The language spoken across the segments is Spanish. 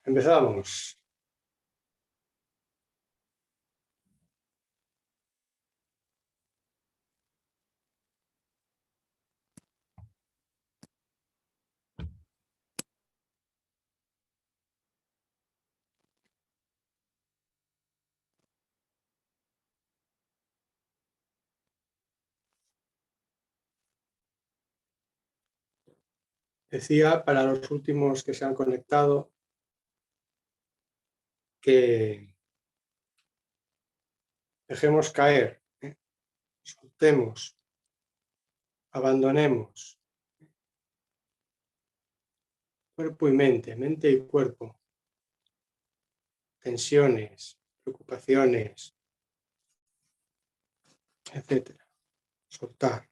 Empezamos. Decía para los últimos que se han conectado que dejemos caer, soltemos, abandonemos cuerpo y mente, mente y cuerpo, tensiones, preocupaciones, etcétera. Soltar.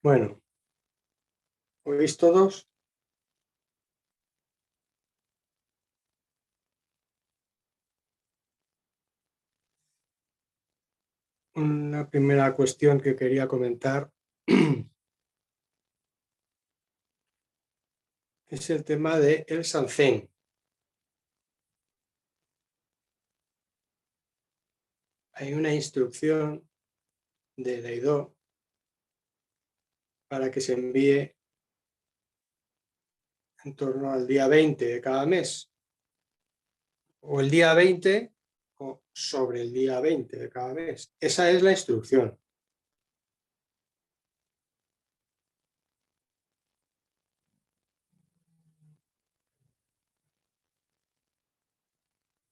Bueno, ¿oís todos? Una primera cuestión que quería comentar es el tema del Sanzen. Hay una instrucción de Daido para que se envíe en torno al día 20 de cada mes, o el día 20 o sobre el día 20 de cada mes. Esa es la instrucción.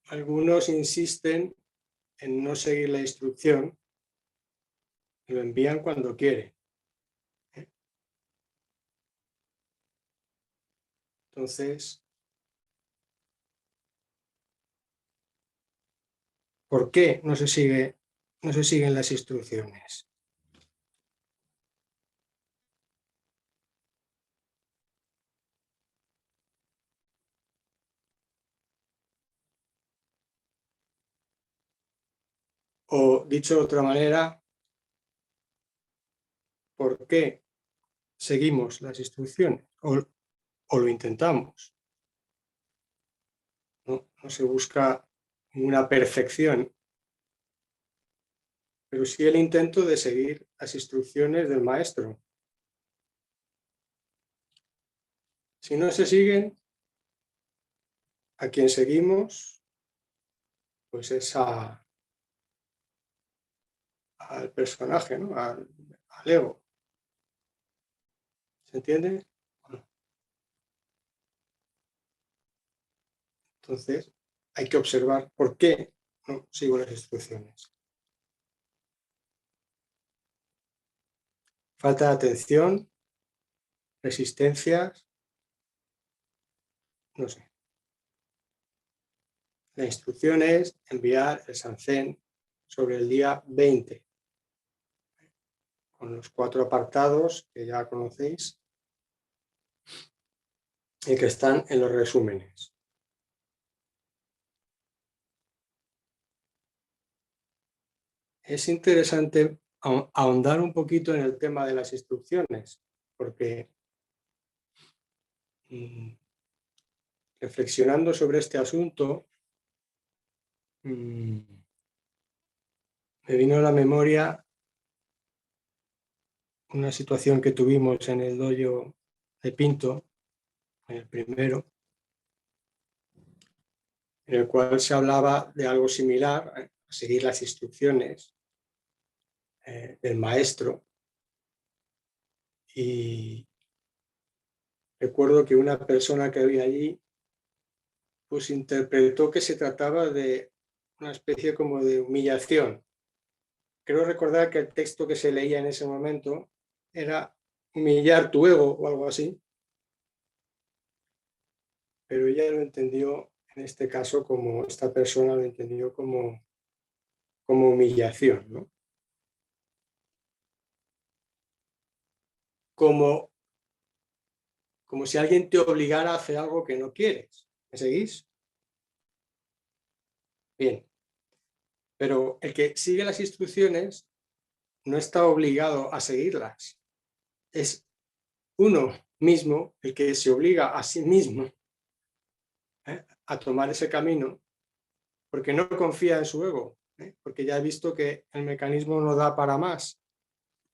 Algunos insisten en no seguir la instrucción y lo envían cuando quieren. Entonces, ¿por qué no se siguen las instrucciones? O dicho de otra manera, ¿por qué seguimos las instrucciones? O lo intentamos. No se busca una perfección, pero sí el intento de seguir las instrucciones del maestro. Si no se siguen, a quien seguimos, pues es al personaje, ¿no? Al ego. ¿Se entiende? Bueno, entonces, hay que observar por qué no sigo las instrucciones. Falta de atención, resistencias, no sé. La instrucción es enviar el Sanzen sobre el día 20, con los 4 apartados que ya conocéis y que están en los resúmenes. Es interesante ahondar un poquito en el tema de las instrucciones, porque reflexionando sobre este asunto, me vino a la memoria una situación que tuvimos en el dojo de Pinto, en el primero, en el cual se hablaba de algo similar, a seguir las instrucciones del maestro. Y recuerdo que una persona que había allí pues interpretó que se trataba de una especie como de humillación. Creo recordar que el texto que se leía en ese momento era humillar tu ego o algo así, pero ella lo entendió en este caso como, esta persona lo entendió como humillación, ¿no? Como si alguien te obligara a hacer algo que no quieres. ¿Me seguís? Bien. Pero el que sigue las instrucciones no está obligado a seguirlas. Es uno mismo el que se obliga a sí mismo a tomar ese camino porque no confía en su ego, porque ya he visto que el mecanismo no da para más,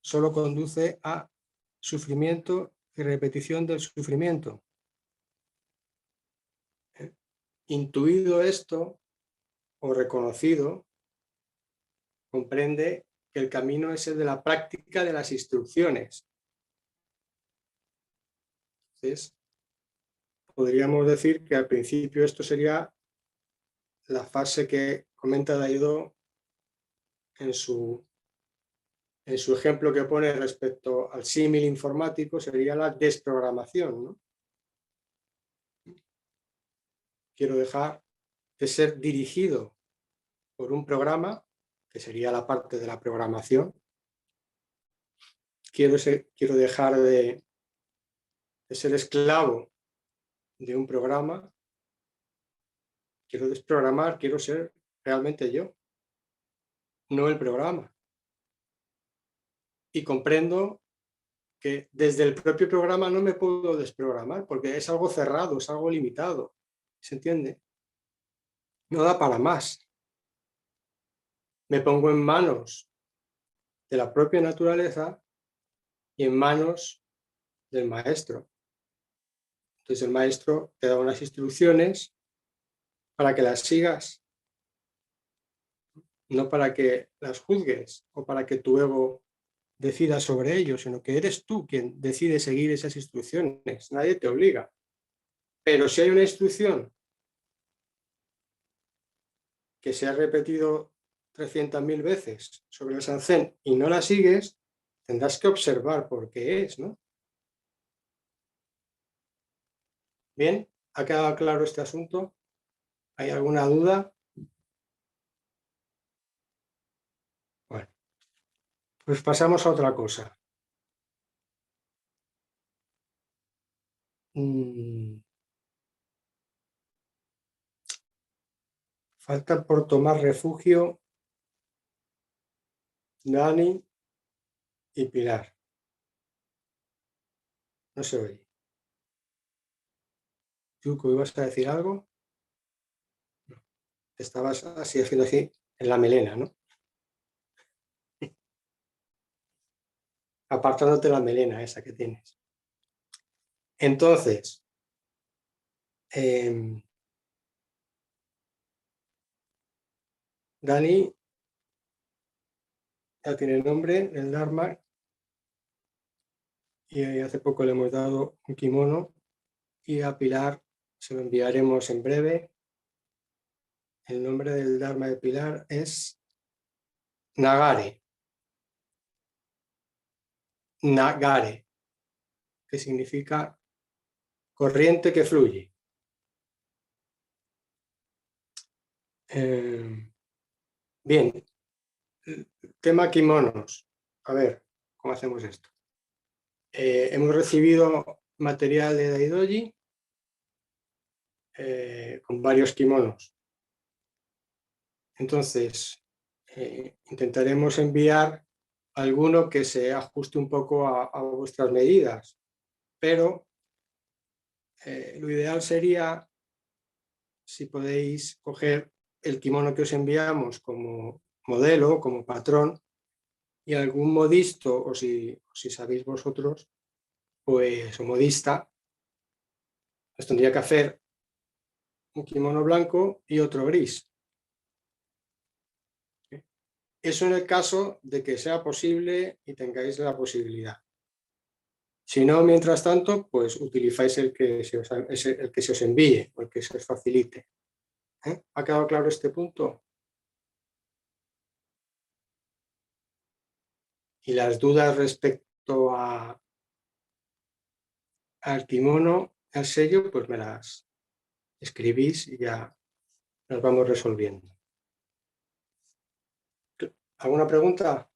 solo conduce a sufrimiento y repetición del sufrimiento. Intuido esto o reconocido, comprende que el camino es el de la práctica de las instrucciones. Entonces, podríamos decir que al principio esto sería la fase que comenta Daido en su ejemplo que pone respecto al símil informático, sería la desprogramación, ¿no? Quiero dejar de ser dirigido por un programa, que sería la parte de la programación. Quiero dejar de ser esclavo de un programa. Quiero desprogramar, quiero ser realmente yo, no el programa. Y comprendo que desde el propio programa no me puedo desprogramar porque es algo cerrado, es algo limitado. ¿Se entiende? No da para más. Me pongo en manos de la propia naturaleza y en manos del maestro. Entonces el maestro te da unas instrucciones para que las sigas, no para que las juzgues o para que tu ego decida sobre ello, sino que eres tú quien decide seguir esas instrucciones. Nadie te obliga. Pero si hay una instrucción que se ha repetido 300.000 veces sobre el Sanzen y no la sigues, tendrás que observar por qué es, ¿no? Bien, ¿ha quedado claro este asunto? ¿Hay alguna duda? Bueno, pues pasamos a otra cosa. Falta por tomar refugio Dani y Pilar. No se oye. Yuko, ¿ibas a decir algo? No. Estabas así haciendo así en la melena, ¿no? Apartándote la melena esa que tienes. Entonces, Dani ya tiene el nombre, el Dharma, y hace poco le hemos dado un kimono, y a Pilar se lo enviaremos en breve. El nombre del Dharma de Pilar es Nagare. Nagare, que significa corriente que fluye. Bien, tema kimonos. A ver, ¿cómo hacemos esto? Hemos recibido material de Daidoji con varios kimonos. Entonces, intentaremos enviar alguno que se ajuste un poco a vuestras medidas, pero lo ideal sería si podéis coger el kimono que os enviamos como modelo, como patrón, y algún modisto, o si sabéis vosotros, pues o modista, os tendría que hacer un kimono blanco y otro gris. Eso en el caso de que sea posible y tengáis la posibilidad. Si no, mientras tanto, pues utilizáis el que se os envíe o el que se os facilite. ¿Ha quedado claro este punto? Y las dudas respecto al kimono, al sello, pues me las escribís y ya las vamos resolviendo. ¿Alguna pregunta?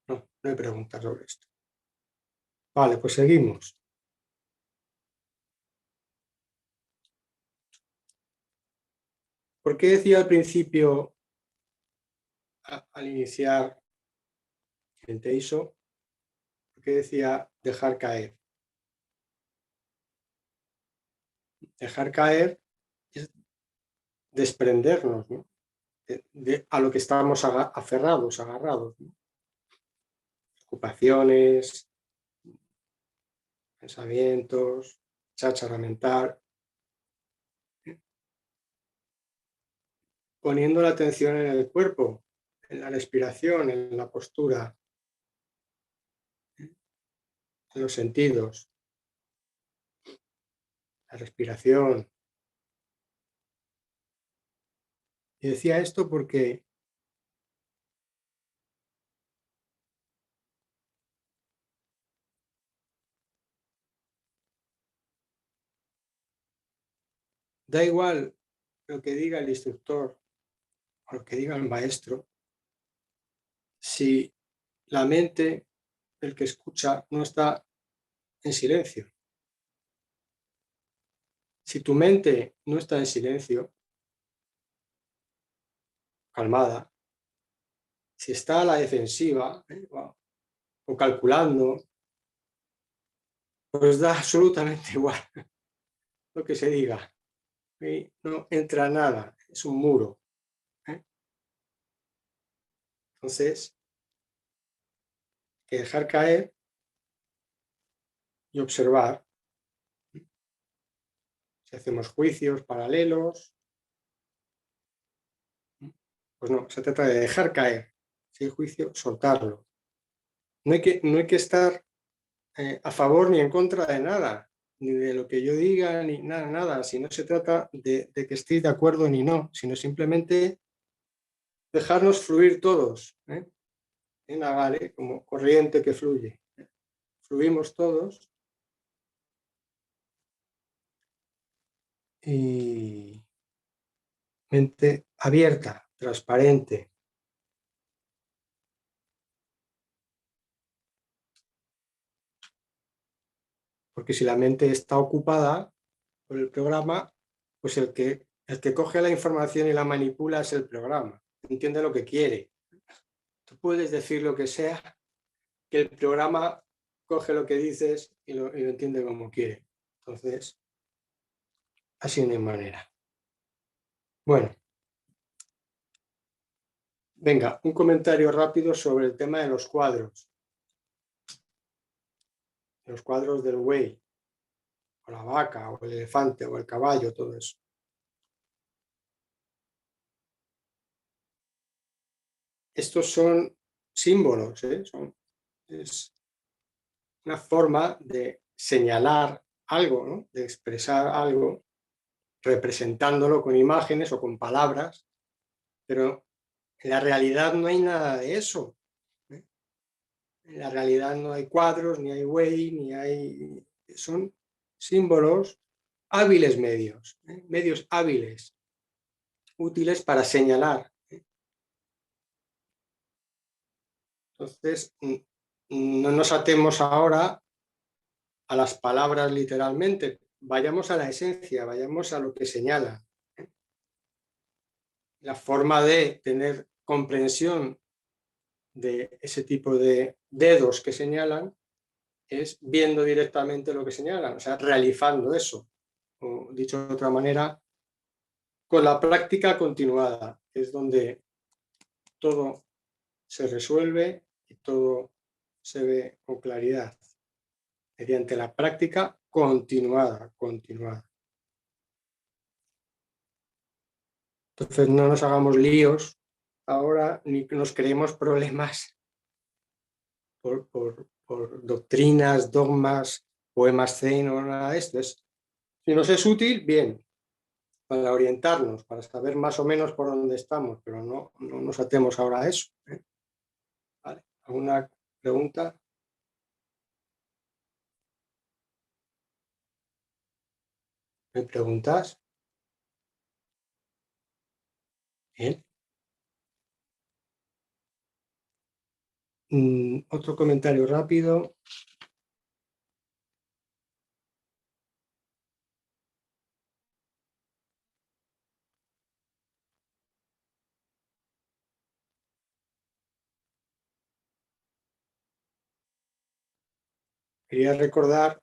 No, no hay preguntas sobre esto. Vale, pues seguimos. ¿Por qué decía al principio, al iniciar el Teiso, por qué decía dejar caer? Dejar caer es desprendernos, ¿no? A lo que estábamos aferrados, agarrados, ¿no? Ocupaciones, pensamientos, cháchara mental, poniendo la atención en el cuerpo, en la respiración, en la postura, en los sentidos, la respiración. Y decía esto porque da igual lo que diga el instructor o lo que diga el maestro, si la mente del que escucha no está en silencio. Si tu mente no está en silencio, calmada, si está a la defensiva, o calculando, pues da absolutamente igual lo que se diga. Y no entra nada, es un muro. ¿Eh? Entonces, hay que dejar caer y observar. Si hacemos juicios paralelos, pues no, se trata de dejar caer. Si hay juicio, soltarlo. No hay que estar a favor ni en contra de nada, ni de lo que yo diga, ni nada, nada. Si no se trata de que estéis de acuerdo ni no, sino simplemente dejarnos fluir todos, ¿eh? En la vale, como corriente que fluye. Fluimos todos y mente abierta, transparente. Porque si la mente está ocupada por el programa, pues el que coge la información y la manipula es el programa. Entiende lo que quiere. Tú puedes decir lo que sea, que el programa coge lo que dices y lo entiende como quiere. Entonces, así no hay manera. Bueno, venga, un comentario rápido sobre el tema de los cuadros. Los cuadros del buey, o la vaca, o el elefante, o el caballo, todo eso. Estos son símbolos, ¿eh? Es una forma de señalar algo, ¿no? De expresar algo, representándolo con imágenes o con palabras, pero en la realidad no hay nada de eso. ¿Eh? En la realidad no hay cuadros, ni hay buey, ni hay... Son símbolos hábiles medios, ¿eh? Medios hábiles, útiles para señalar. Entonces, no nos atemos ahora a las palabras literalmente, vayamos a la esencia, vayamos a lo que señala. La forma de tener comprensión de ese tipo de dedos que señalan es viendo directamente lo que señalan, o sea, realizando eso. O dicho de otra manera, con la práctica continuada, que es donde todo se resuelve y todo se ve con claridad, mediante la práctica continuada, continuada. Entonces no nos hagamos líos ahora ni nos creemos problemas por doctrinas, dogmas, poemas zen o nada de esto. Si nos es útil, bien, para orientarnos, para saber más o menos por dónde estamos, pero no nos atemos ahora a eso. ¿Eh? ¿Vale? ¿Alguna pregunta? ¿Me preguntas? Bien. Otro comentario rápido. quería recordar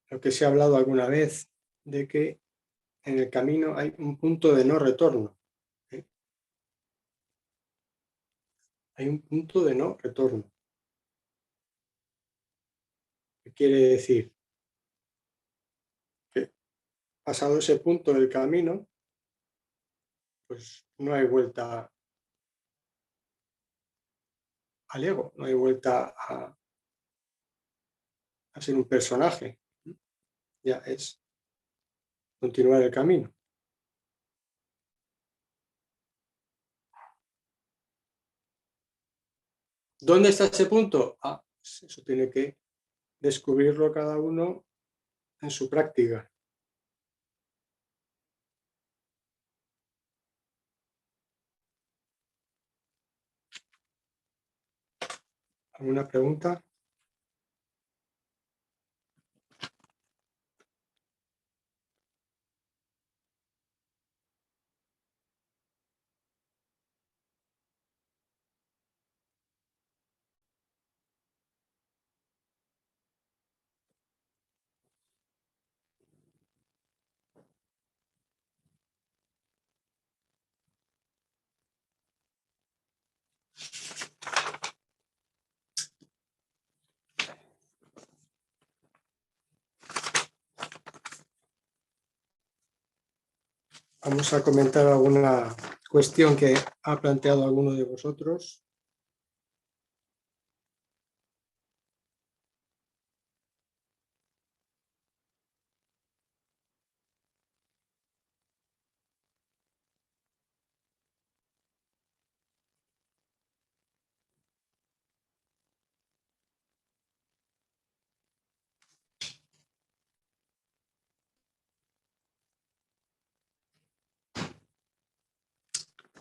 lo que se ha hablado alguna vez, de que en el camino hay un punto de no retorno. Hay un punto de no retorno. ¿Qué quiere decir? Que pasado ese punto del camino, pues no hay vuelta al ego, no hay vuelta a ser un personaje. Ya es continuar el camino. ¿Dónde está ese punto? Pues eso tiene que descubrirlo cada uno en su práctica. ¿Alguna pregunta? Vamos a comentar alguna cuestión que ha planteado alguno de vosotros.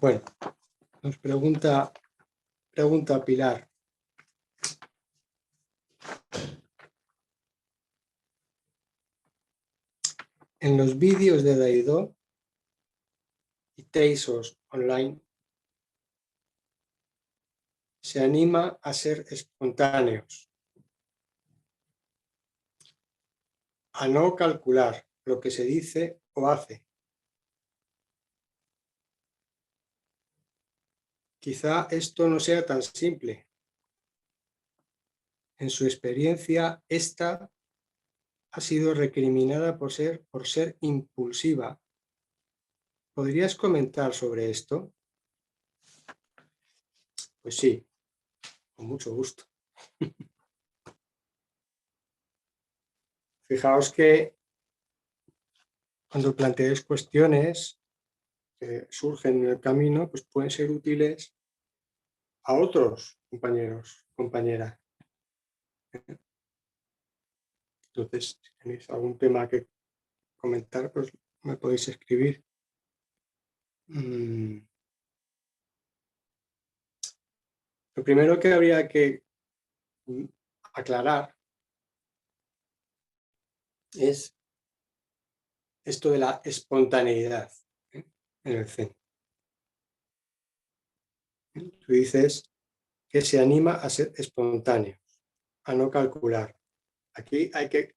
Bueno, nos pregunta Pilar. En los vídeos de Daido y Teisos online se anima a ser espontáneos, a no calcular lo que se dice o hace. Quizá esto no sea tan simple. En su experiencia, esta ha sido recriminada por ser impulsiva. ¿Podrías comentar sobre esto? Pues sí, con mucho gusto. Fijaos que cuando planteéis cuestiones que surgen en el camino, pues pueden ser útiles a otros compañeros, compañeras. Entonces, si tenéis algún tema que comentar, pues me podéis escribir. Lo primero que habría que aclarar es esto de la espontaneidad en el Zen. Tú dices que se anima a ser espontáneo, a no calcular. Aquí hay que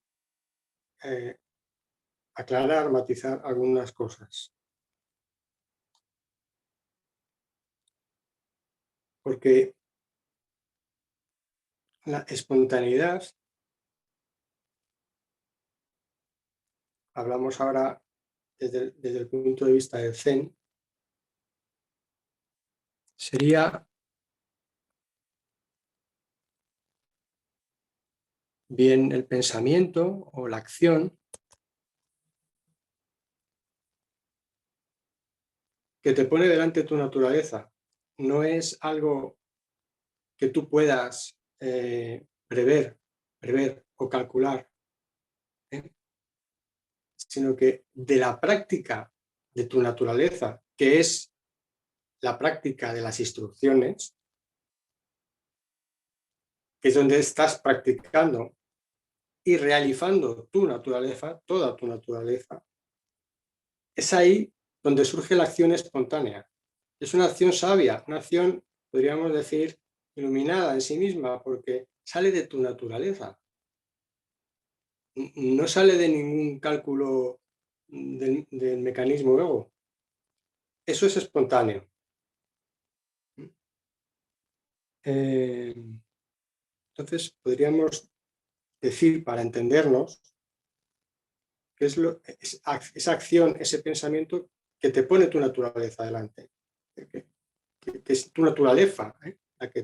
aclarar, matizar algunas cosas. Porque la espontaneidad, hablamos ahora desde el punto de vista del Zen, sería bien el pensamiento o la acción que te pone delante tu naturaleza. No es algo que tú puedas prever o calcular, sino que de la práctica de tu naturaleza, que es la práctica de las instrucciones, que es donde estás practicando y realizando tu naturaleza, toda tu naturaleza, es ahí donde surge la acción espontánea. Es una acción sabia, una acción, podríamos decir, iluminada en sí misma, porque sale de tu naturaleza. No sale de ningún cálculo del mecanismo ego. Eso es espontáneo. Entonces, podríamos decir, para entendernos, que es esa acción, ese pensamiento que te pone tu naturaleza delante, que es tu naturaleza, la que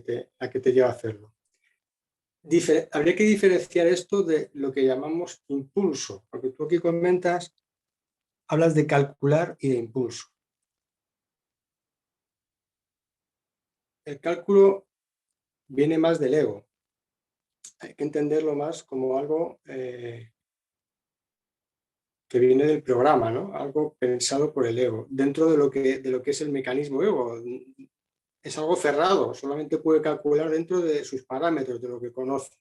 te lleva a hacerlo. Habría que diferenciar esto de lo que llamamos impulso, porque tú aquí comentas, hablas de calcular y de impulso. El cálculo viene más del ego. Hay que entenderlo más como algo que viene del programa, ¿no? Algo pensado por el ego, dentro de lo que es el mecanismo ego. Es algo cerrado, solamente puede calcular dentro de sus parámetros, de lo que conoce.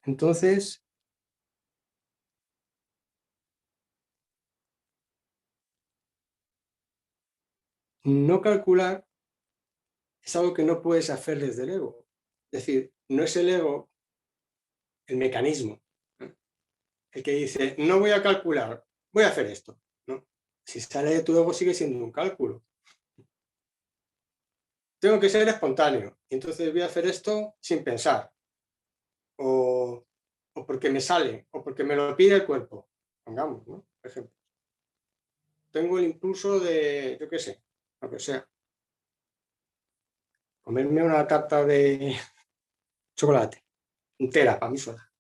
Entonces, no calcular es algo que no puedes hacer desde el ego. Es decir, no es el ego el mecanismo, ¿no? El que dice, no voy a calcular, voy a hacer esto, ¿no? Si sale de tu ego sigue siendo un cálculo. Tengo que ser espontáneo, y entonces voy a hacer esto sin pensar, o porque me sale, o porque me lo pide el cuerpo, pongamos, ¿no? Por ejemplo. Tengo el impulso de, yo qué sé, lo que sea, comerme una tarta de chocolate, entera, para mí sola.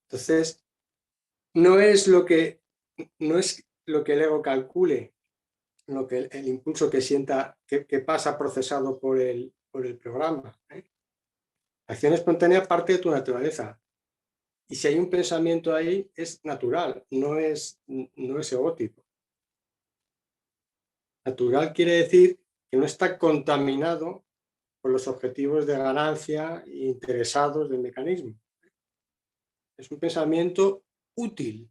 Entonces, no es lo que el ego calcule, lo que el impulso que sienta, que pasa procesado por el programa. La acción espontánea parte de tu naturaleza. Y si hay un pensamiento ahí, es natural, no es egótico. Natural quiere decir que no está contaminado por los objetivos de ganancia interesados del mecanismo. Es un pensamiento útil,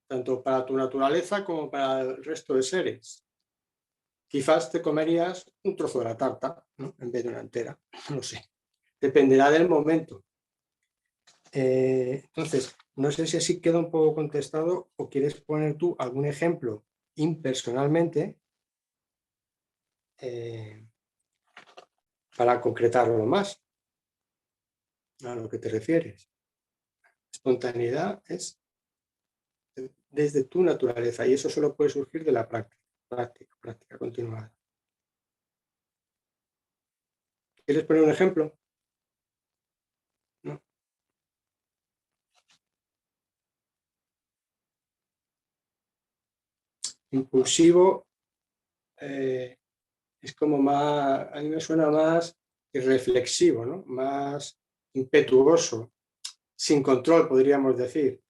tanto para tu naturaleza como para el resto de seres. Quizás te comerías un trozo de la tarta, ¿no? En vez de una entera, no sé. Dependerá del momento. Entonces, no sé si así queda un poco contestado o quieres poner tú algún ejemplo impersonalmente para concretarlo más a lo que te refieres. Espontaneidad es desde tu naturaleza y eso solo puede surgir de la práctica continuada. ¿Quieres poner un ejemplo? ¿No? Impulsivo es como más, a mí me suena más irreflexivo, ¿no? Más impetuoso, sin control, podríamos decir.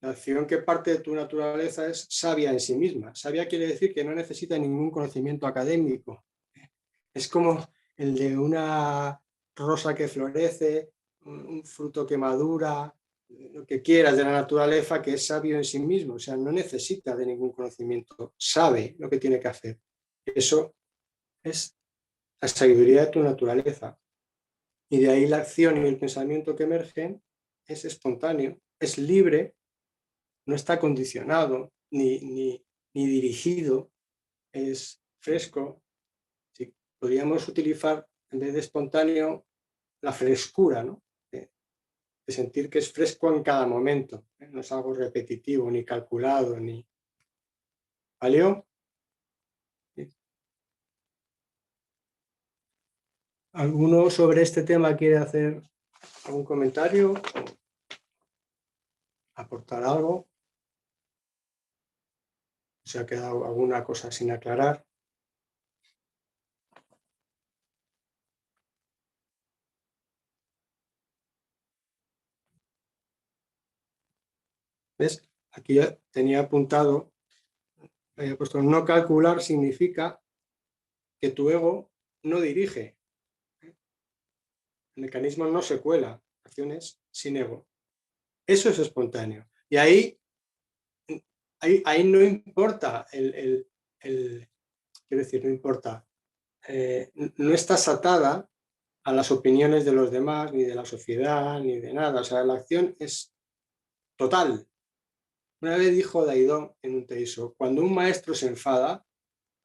La acción que parte de tu naturaleza es sabia en sí misma. Sabia quiere decir que no necesita ningún conocimiento académico. Es como el de una rosa que florece, un fruto que madura, lo que quieras de la naturaleza, que es sabio en sí mismo. O sea, no necesita de ningún conocimiento. Sabe lo que tiene que hacer. Eso es la sabiduría de tu naturaleza. Y de ahí la acción y el pensamiento que emergen es espontáneo, es libre, no está condicionado ni dirigido, es fresco. Sí, podríamos utilizar, en vez de espontáneo, la frescura, ¿no? De sentir que es fresco en cada momento, ¿eh? No es algo repetitivo, ni calculado, ni... ¿Valió? Sí. ¿Alguno sobre este tema quiere hacer algún comentario? ¿Aportar algo? ¿Se ha quedado alguna cosa sin aclarar? ¿Ves? Aquí ya tenía apuntado, había puesto no calcular significa que tu ego no dirige. El mecanismo no se cuela, acciones sin ego. Eso es espontáneo. Y ahí no importa quiero decir, no importa. no estás atada a las opiniones de los demás, ni de la sociedad, ni de nada. O sea, la acción es total. Una vez dijo Daidó en un teiso, cuando un maestro se enfada,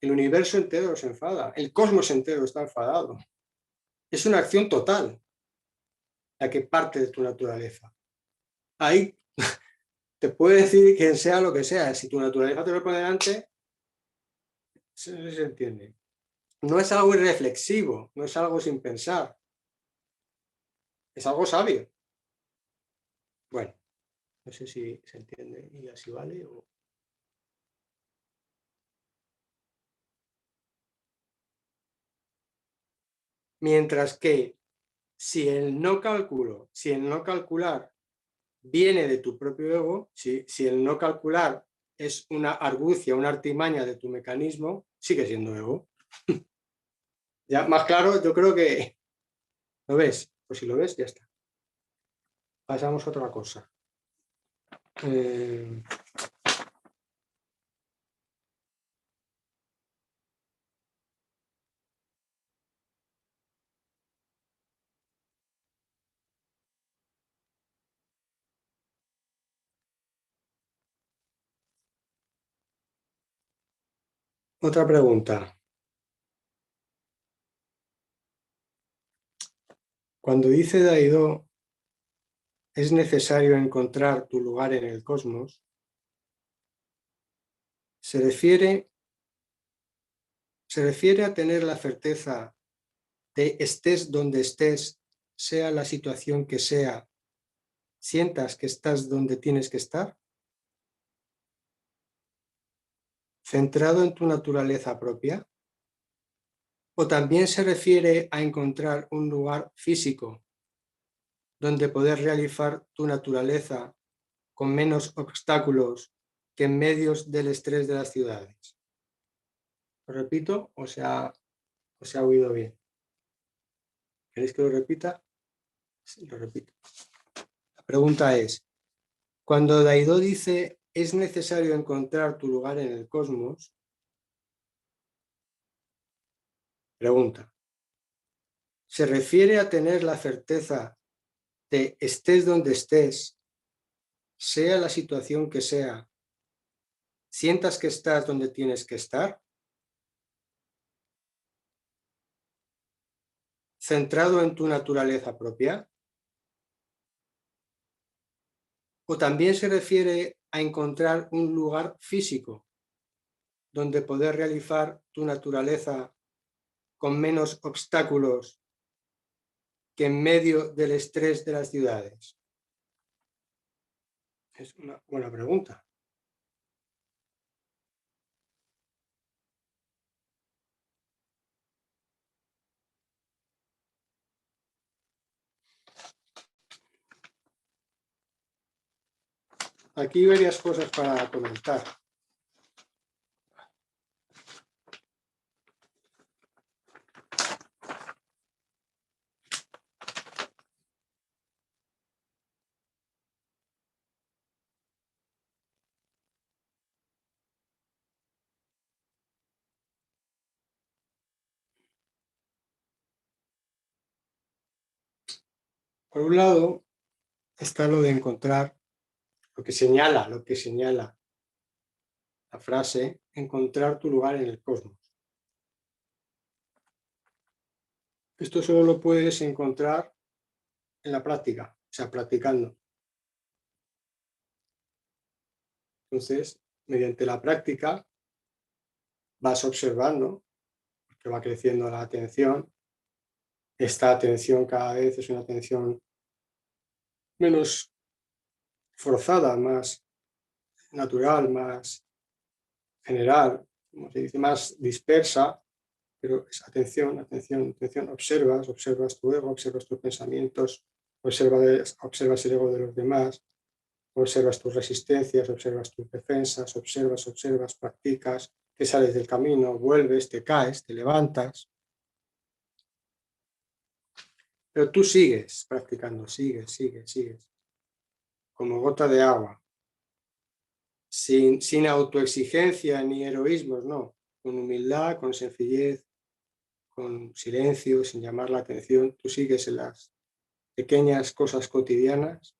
el universo entero se enfada, el cosmos entero está enfadado. Es una acción total la que parte de tu naturaleza. Ahí te puede decir quien sea lo que sea. Si tu naturaleza te lo pone delante, no sé si se entiende. No es algo irreflexivo, no es algo sin pensar, es algo sabio. Bueno, no sé si se entiende y así vale. Mientras que si el no calcular viene de tu propio ego, si el no calcular es una argucia, una artimaña de tu mecanismo, sigue siendo ego. Ya más claro, yo creo que lo ves. Pues si lo ves, ya está. Pasamos a otra cosa. Eh, Otra pregunta. Cuando dice Daidó, es necesario encontrar tu lugar en el cosmos, se refiere a tener la certeza de estés donde estés, sea la situación que sea, sientas que estás donde tienes que estar, centrado en tu naturaleza propia, o también se refiere a encontrar un lugar físico donde poder realizar tu naturaleza con menos obstáculos que en medios del estrés de las ciudades. ¿Lo repito o se ha oído bien? ¿Queréis que lo repita? Sí, lo repito. La pregunta es, cuando Daidó dice es necesario encontrar tu lugar en el cosmos, pregunta, ¿se refiere a tener la certeza de estés donde estés, sea la situación que sea, sientas que estás donde tienes que estar, centrado en tu naturaleza propia? ¿O también se refiere a encontrar un lugar físico donde poder realizar tu naturaleza con menos obstáculos que en medio del estrés de las ciudades? Es una buena pregunta. Aquí hay varias cosas para comentar. Por un lado, está lo de encontrar, lo que señala la frase, encontrar tu lugar en el cosmos. Esto solo lo puedes encontrar en la práctica, o sea, practicando. Entonces, mediante la práctica vas observando, que va creciendo la atención. Esta atención cada vez es una atención menos forzada, más natural, más general, como se dice, más dispersa, pero es atención, atención, atención. Observas tu ego, observas tus pensamientos, observas el ego de los demás, observas tus resistencias, observas tus defensas, observas, practicas, te sales del camino, vuelves, te caes, te levantas. Pero tú sigues practicando, sigues, como gota de agua, sin autoexigencia ni heroísmos, no, con humildad, con sencillez, con silencio, sin llamar la atención. Tú sigues en las pequeñas cosas cotidianas,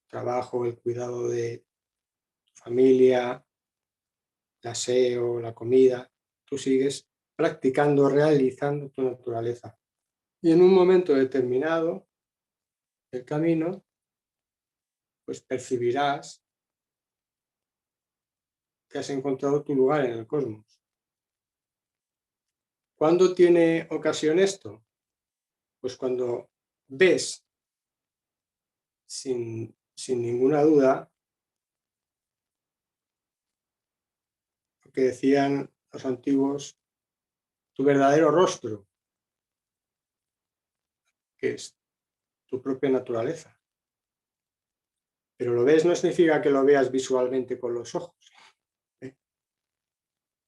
trabajo, el cuidado de tu familia, el aseo, la comida. Tú sigues practicando, realizando tu naturaleza. Y en un momento determinado del camino, pues percibirás que has encontrado tu lugar en el cosmos. ¿Cuándo tiene ocasión esto? Pues cuando ves sin ninguna duda lo que decían los antiguos, tu verdadero rostro, que es tu propia naturaleza. Pero lo ves no significa que lo veas visualmente con los ojos,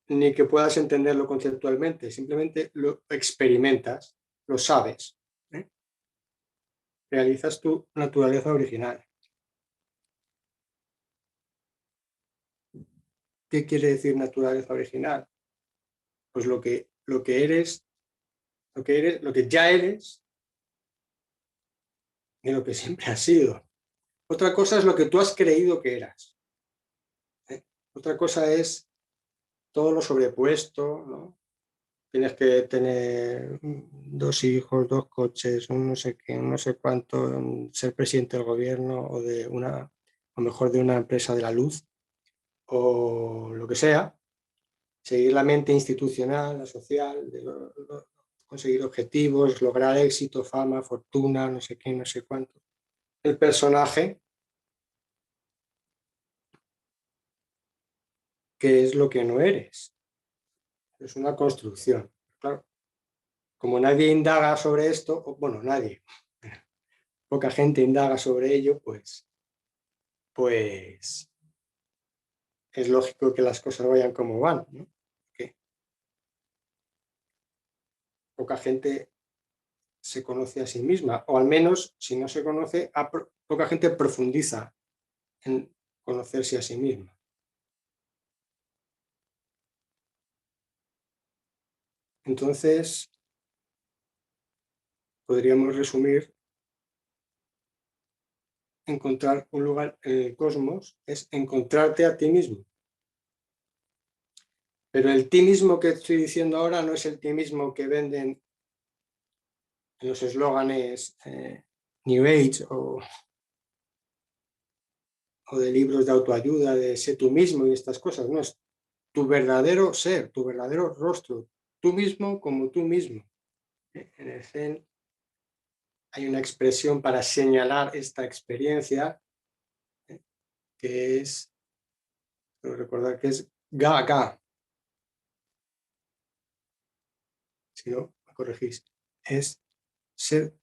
ni que puedas entenderlo conceptualmente, simplemente lo experimentas, lo sabes. Realizas tu naturaleza original. ¿Qué quiere decir naturaleza original? Pues lo que eres, lo que ya eres y lo que siempre has sido. Otra cosa es lo que tú has creído que eras. Otra cosa es todo lo sobrepuesto, ¿no? Tienes que tener 2 hijos, 2 coches, un no sé qué, un no sé cuánto, ser presidente del gobierno o de o mejor de una empresa de la luz o lo que sea, seguir la mente institucional, la social, conseguir objetivos, lograr éxito, fama, fortuna, no sé qué, no sé cuánto. El personaje, que es lo que no eres, es una construcción. Claro, como nadie indaga sobre esto, bueno, nadie, poca gente indaga sobre ello, pues es lógico que las cosas vayan como van, ¿no? Que poca gente se conoce a sí misma, o al menos, si no se conoce, poca gente profundiza en conocerse a sí misma. Entonces, podríamos resumir, encontrar un lugar en el cosmos es encontrarte a ti mismo. Pero el ti mismo que estoy diciendo ahora no es el ti mismo que venden en los eslóganes New Age o de libros de autoayuda, de sé tú mismo y estas cosas. No, es tu verdadero ser, tu verdadero rostro, tú mismo como tú mismo. En el Zen hay una expresión para señalar esta experiencia que es, recordar que es ga, si no, me corregís, es ser,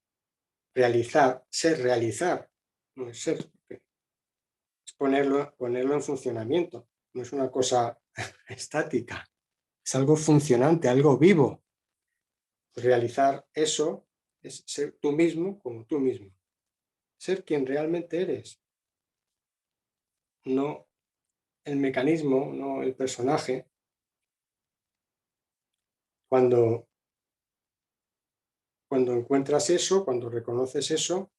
realizar, no es ser, es ponerlo en funcionamiento, no es una cosa estática, es algo funcionante, algo vivo. Realizar eso es ser tú mismo como tú mismo, ser quien realmente eres, no el mecanismo, no el personaje. Cuando encuentras eso, cuando reconoces eso,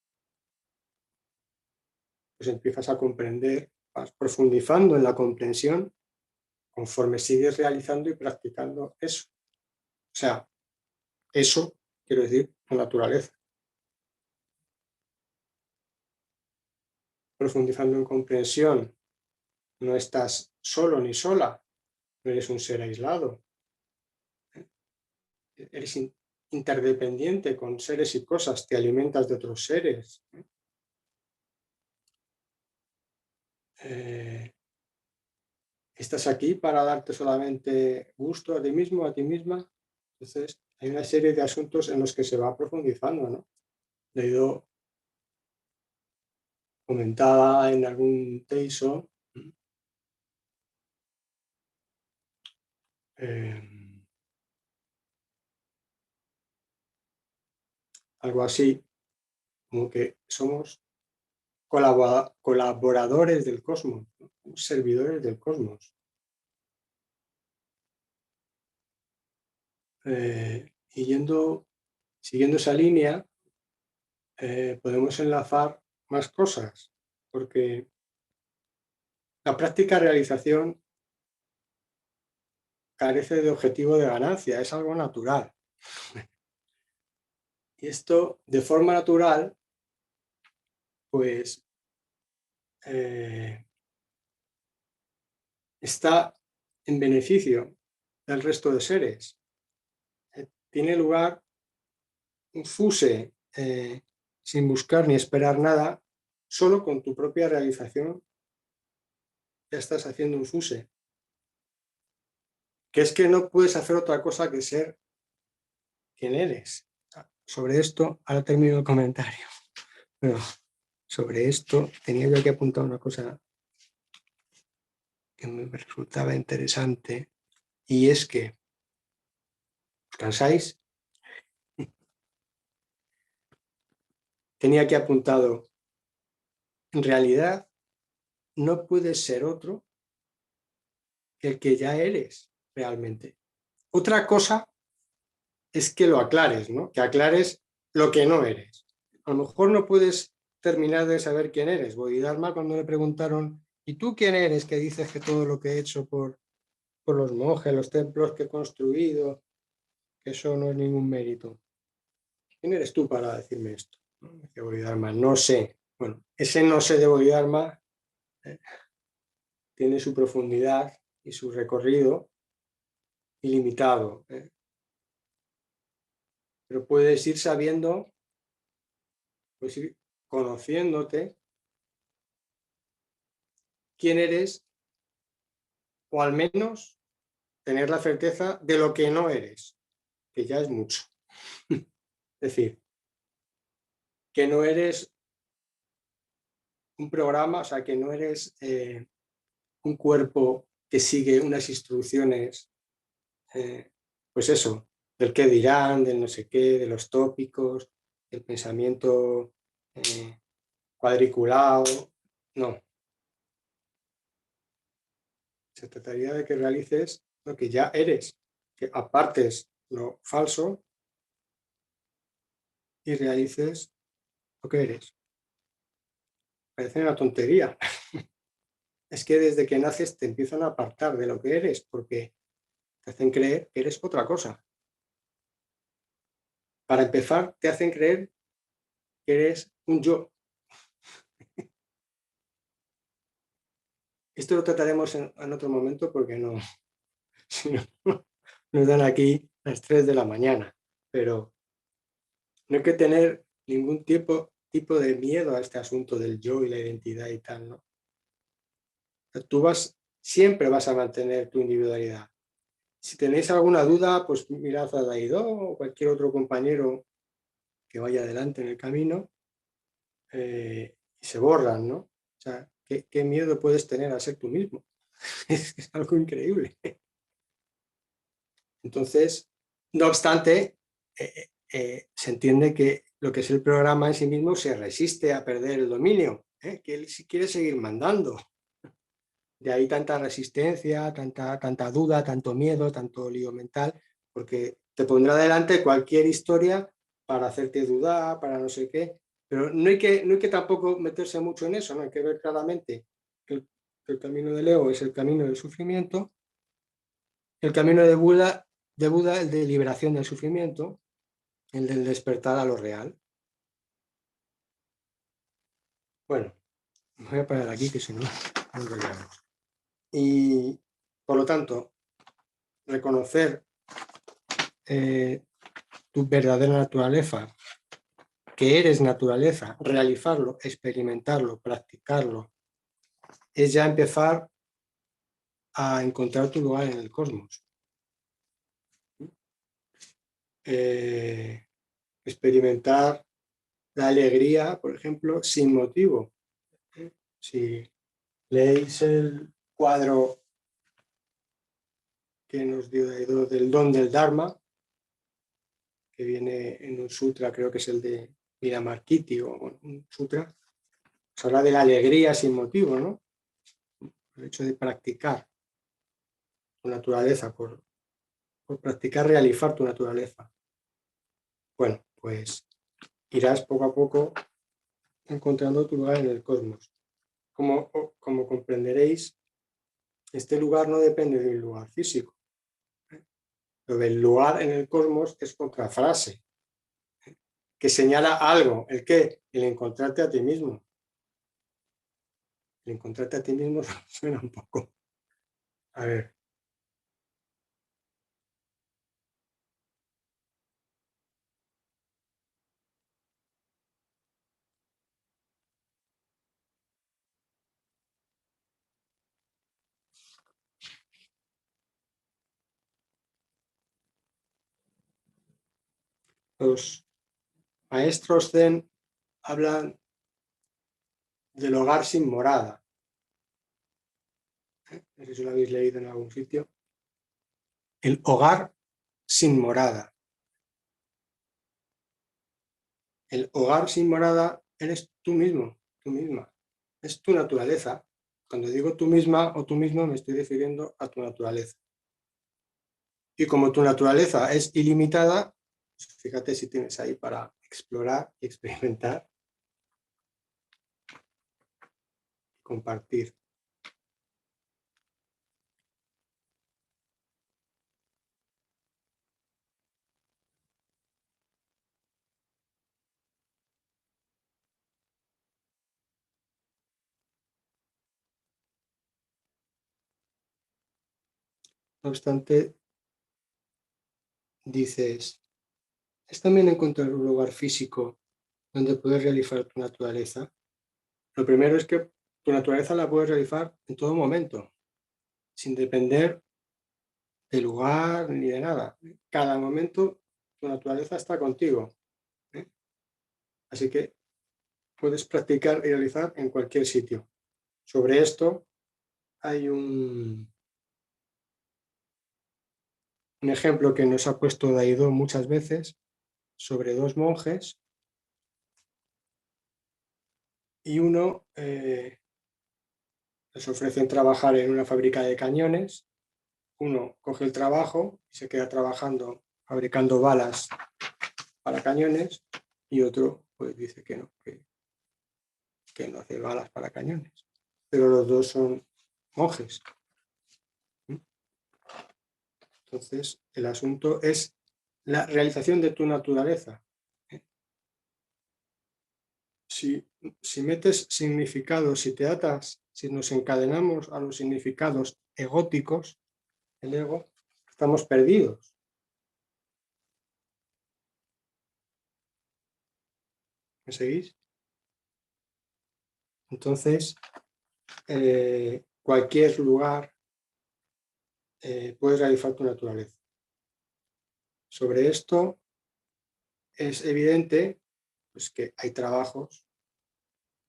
pues empiezas a comprender, vas profundizando en la comprensión conforme sigues realizando y practicando eso. O sea, eso quiero decir la naturaleza. Profundizando en comprensión, no estás solo ni sola, no eres un ser aislado, eres interdependiente con seres y cosas, te alimentas de otros seres. Estás aquí para darte solamente gusto a ti mismo, a ti misma. Entonces, hay una serie de asuntos en los que se va profundizando, ¿no? Leído, comentaba en algún texto, eh, algo así, como que somos colaboradores del cosmos, ¿no? Servidores del cosmos. Y siguiendo esa línea, podemos enlazar más cosas, porque la práctica realización carece de objetivo de ganancia, es algo natural. Y esto, de forma natural, pues está en beneficio del resto de seres. Tiene lugar un fuse sin buscar ni esperar nada, solo con tu propia realización ya estás haciendo un fuse. Que es que no puedes hacer otra cosa que ser quien eres. Sobre esto, ahora termino el comentario, pero sobre esto tenía yo que apuntar una cosa que me resultaba interesante, y es que, ¿os cansáis? Tenía que apuntado, en realidad no puedes ser otro que el que ya eres realmente. Otra cosa es que lo aclares, ¿no? Que aclares lo que no eres. A lo mejor no puedes terminar de saber quién eres. Bodhidharma, cuando le preguntaron, ¿y tú quién eres? Que dices que todo lo que he hecho por los monjes, los templos que he construido, que eso no es ningún mérito. ¿Quién eres tú para decirme esto? Dice Bodhidharma, no sé. Bueno, ese no sé de Bodhidharma tiene su profundidad y su recorrido ilimitado. Pero puedes ir sabiendo, puedes ir conociéndote quién eres, o al menos tener la certeza de lo que no eres, que ya es mucho. Es decir, que no eres un programa, o sea, que no eres un cuerpo que sigue unas instrucciones, pues eso, del qué dirán, del no sé qué, de los tópicos, del pensamiento cuadriculado. No, se trataría de que realices lo que ya eres, que apartes lo falso y realices lo que eres. Parece una tontería. Es que desde que naces te empiezan a apartar de lo que eres porque te hacen creer que eres otra cosa. Para empezar, te hacen creer que eres un yo. Esto lo trataremos en otro momento porque no, si no, nos dan aquí las 3 de la mañana. Pero no hay que tener ningún tipo de miedo a este asunto del yo y la identidad y tal, ¿no? Siempre vas a mantener tu individualidad. Si tenéis alguna duda, pues mirad a Daido o cualquier otro compañero que vaya adelante en el camino y se borran, ¿no? O sea, ¿qué miedo puedes tener a ser tú mismo? Es algo increíble. Entonces, no obstante, se entiende que lo que es el programa en sí mismo se resiste a perder el dominio, que él si quiere seguir mandando. De ahí tanta resistencia, tanta duda, tanto miedo, tanto lío mental, porque te pondrá delante cualquier historia para hacerte dudar, para no sé qué, pero no hay que tampoco meterse mucho en eso, no hay que ver claramente que el camino del ego es el camino del sufrimiento, el camino de Buda el de liberación del sufrimiento, el del despertar a lo real. Bueno, me voy a parar aquí que si no, no enrollamos. Y por lo tanto, reconocer tu verdadera naturaleza, que eres naturaleza, realizarlo, experimentarlo, practicarlo, es ya empezar a encontrar tu lugar en el cosmos. Experimentar la alegría, por ejemplo, sin motivo. Si leéis el cuadro que nos dio del don del Dharma, que viene en un sutra, creo que es el de Miramarkiti o un sutra, se habla de la alegría sin motivo, ¿no? El hecho de practicar tu naturaleza, por practicar realizar tu naturaleza. Bueno, pues irás poco a poco encontrando tu lugar en el cosmos. Como comprenderéis, este lugar no depende de un lugar físico. Lo del lugar en el cosmos es contrafrase, que señala algo. ¿El qué? El encontrarte a ti mismo. El encontrarte a ti mismo suena un poco. A ver. Los maestros Zen hablan del hogar sin morada. No sé si lo habéis leído en algún sitio. El hogar sin morada. El hogar sin morada eres tú mismo, tú misma. Es tu naturaleza. Cuando digo tú misma o tú mismo me estoy refiriendo a tu naturaleza. Y como tu naturaleza es ilimitada, pues fíjate si tienes ahí para explorar y experimentar y compartir. No obstante, dices, ¿es también encontrar un lugar físico donde puedes realizar tu naturaleza? Lo primero es que tu naturaleza la puedes realizar en todo momento, sin depender de lugar ni de nada. Cada momento tu naturaleza está contigo, ¿eh? Así que puedes practicar y realizar en cualquier sitio. Sobre esto hay un ejemplo que nos ha puesto Daido muchas veces sobre dos monjes y uno les ofrecen trabajar en una fábrica de cañones. Uno coge el trabajo y se queda trabajando fabricando balas para cañones y otro pues dice que no, que no hace balas para cañones. Pero los dos son monjes. Entonces, el asunto es la realización de tu naturaleza. Si metes significados, si te atas, si nos encadenamos a los significados egóticos, el ego, estamos perdidos. ¿Me seguís? Entonces, cualquier lugar puedes realizar tu naturaleza. Sobre esto es evidente pues, que hay trabajos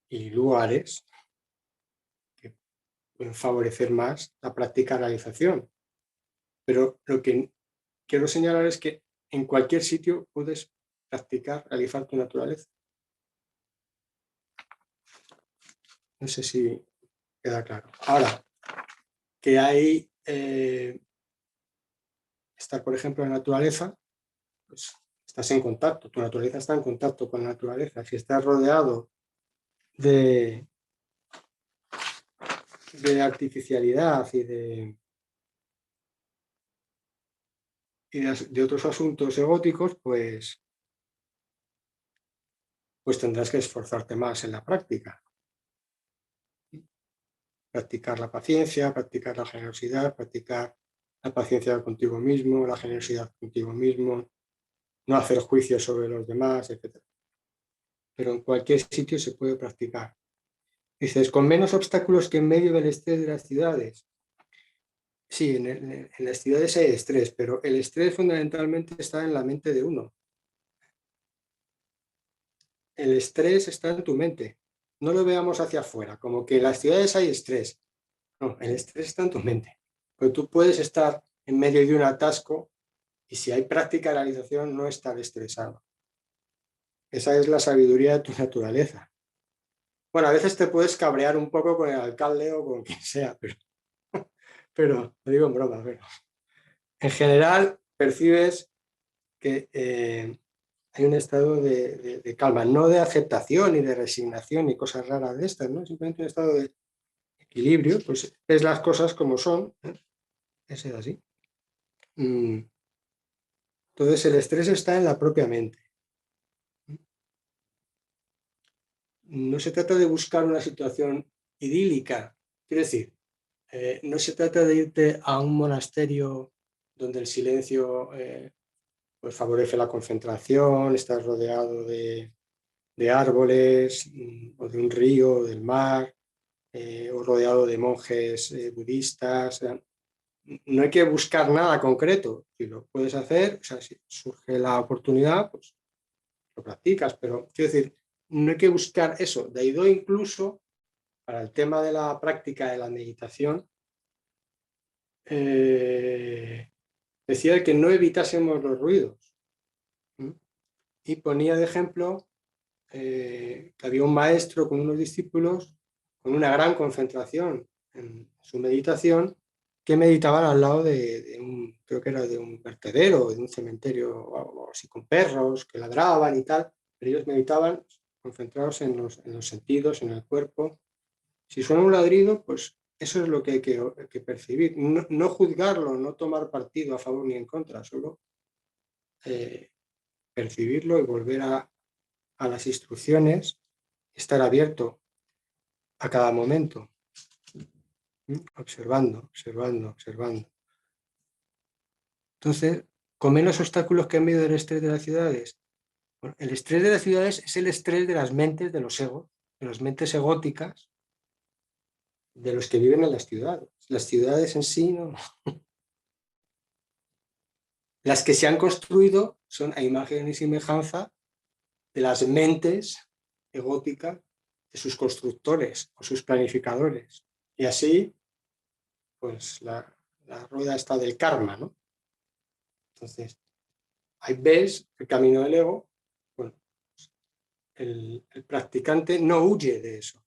y lugares que pueden favorecer más la práctica realización. Pero lo que quiero señalar es que en cualquier sitio puedes practicar, realizar tu naturaleza. No sé si queda claro. Ahora, que hay estar, por ejemplo, en la naturaleza, pues estás en contacto, tu naturaleza está en contacto con la naturaleza. Si estás rodeado de, de artificialidad y de otros asuntos egóticos, pues tendrás que esforzarte más en la práctica. Practicar la paciencia, practicar la generosidad, practicar la paciencia contigo mismo, la generosidad contigo mismo, no hacer juicios sobre los demás, etc. Pero en cualquier sitio se puede practicar. Dices, con menos obstáculos que en medio del estrés de las ciudades. Sí, en las ciudades hay estrés, pero el estrés fundamentalmente está en la mente de uno. El estrés está en tu mente. No lo veamos hacia afuera, como que en las ciudades hay estrés. No, el estrés está en tu mente. Pero tú puedes estar en medio de un atasco y si hay práctica de realización no estar estresado. Esa es la sabiduría de tu naturaleza. Bueno, a veces te puedes cabrear un poco con el alcalde o con quien sea, pero lo digo en broma, pero en general percibes que hay un estado de calma, no de aceptación ni de resignación ni cosas raras de estas, ¿no? Simplemente un estado de equilibrio, pues ves las cosas como son, ¿eh? Es así. Entonces el estrés está en la propia mente. No se trata de buscar una situación idílica, quiero decir, no se trata de irte a un monasterio donde el silencio pues favorece la concentración, estás rodeado de árboles o de un río, o del mar, o rodeado de monjes budistas. No hay que buscar nada concreto. Si lo puedes hacer, o sea, si surge la oportunidad, pues lo practicas, pero quiero decir, no hay que buscar eso. De ahí doy incluso para el tema de la práctica de la meditación, decía que no evitásemos los ruidos. ¿Mm? Y ponía de ejemplo que había un maestro con unos discípulos con una gran concentración en su meditación que meditaban al lado de un, creo que era de un vertedero, de un cementerio o algo así, con perros que ladraban y tal, pero ellos meditaban concentrados en los sentidos, en el cuerpo. Si suena un ladrido, pues eso es lo que hay que percibir. No, no juzgarlo, no tomar partido a favor ni en contra, solo eh, percibirlo y volver a las instrucciones, estar abierto a cada momento, observando, observando, observando. Entonces, con menos obstáculos que en medio del estrés de las ciudades. Bueno, el estrés de las ciudades es el estrés de las mentes de los egos, de las mentes egóticas, de los que viven en las ciudades. Las ciudades en sí, no. Las que se han construido son a imagen y semejanza de las mentes egóticas de sus constructores o sus planificadores. Y así, pues la rueda está del karma, ¿no? Entonces, ahí ves el camino del ego. Bueno, el practicante no huye de eso.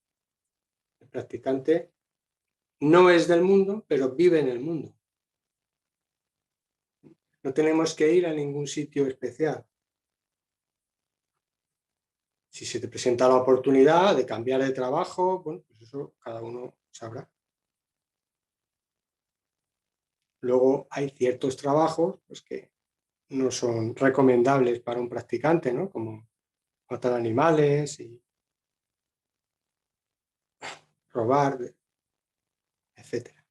El practicante no es del mundo, pero vive en el mundo. No tenemos que ir a ningún sitio especial. Si se te presenta la oportunidad de cambiar de trabajo, bueno, pues eso cada uno sabrá. Luego hay ciertos trabajos pues, que no son recomendables para un practicante, ¿no? Como matar animales y robar, etcétera.